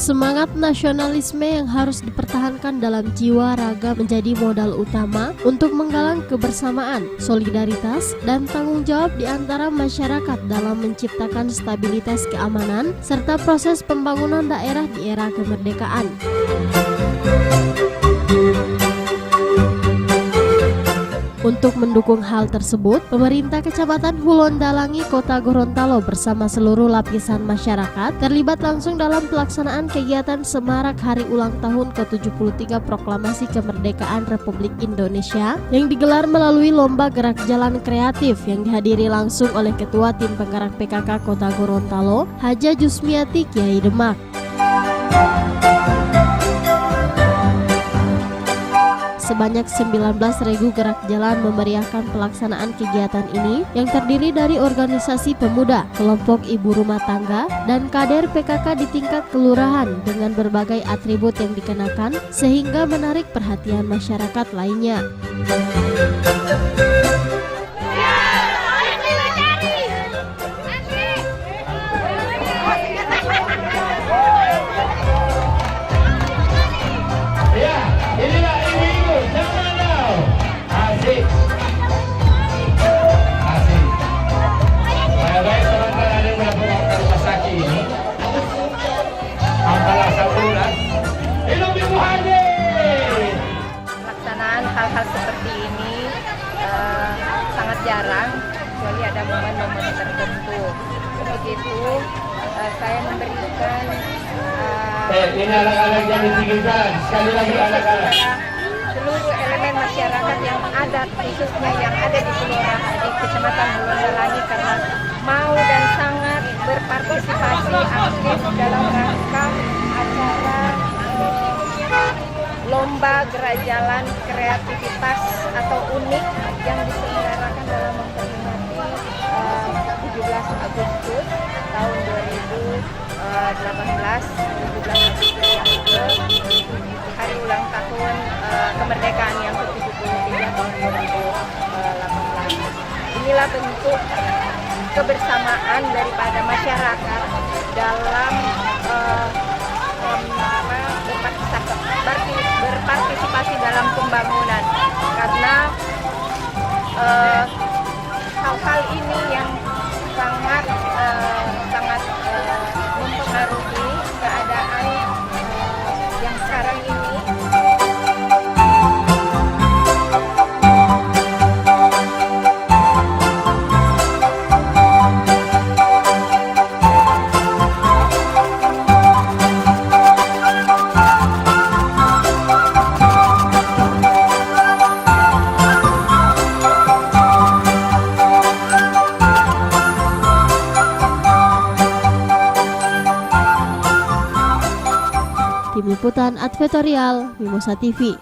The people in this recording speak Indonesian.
Semangat nasionalisme yang harus dipertahankan dalam jiwa raga menjadi modal utama untuk menggalang kebersamaan, solidaritas, dan tanggung jawab di antara masyarakat dalam menciptakan stabilitas keamanan serta proses pembangunan daerah di era kemerdekaan. Untuk mendukung hal tersebut, pemerintah Kecamatan Hulondalangi, Kota Gorontalo bersama seluruh lapisan masyarakat terlibat langsung dalam pelaksanaan kegiatan Semarak Hari Ulang Tahun ke-73 Proklamasi Kemerdekaan Republik Indonesia yang digelar melalui lomba gerak jalan kreatif yang dihadiri langsung oleh Ketua Tim Penggerak PKK Kota Gorontalo, Haja Jusmiati Kiai Demak. Sebanyak 19 regu gerak jalan memeriahkan pelaksanaan kegiatan ini yang terdiri dari organisasi pemuda, kelompok ibu rumah tangga, dan kader PKK di tingkat kelurahan dengan berbagai atribut yang dikenakan sehingga menarik perhatian masyarakat lainnya. Pelaksanaan hal-hal seperti ini sangat jarang, kecuali ada momen-momen tertentu. Untuk itu saya memberikan ini anak-anak yang ditinggikan, sekali lagi anak-anak. Seluruh elemen masyarakat yang ada, khususnya yang ada di kelurahan di Kecamatan Hulondalangi, karena mau dan sangat berpartisipasi aktif dalam rangka acara lomba gerak jalan kreativitas atau unik yang diselenggarakan dalam memperingati 17 Agustus tahun 2018, 17 Agustus yang ke hari ulang tahun kemerdekaan yang ke-73 tahun 2018. Inilah bentuk kebersamaan daripada masyarakat dalam berpartisipasi dalam pembangunan, karena hal-hal ini yang sangat mempengaruhi keadaan yang sekarang ini. Tim Liputan Advertorial Mimosa TV.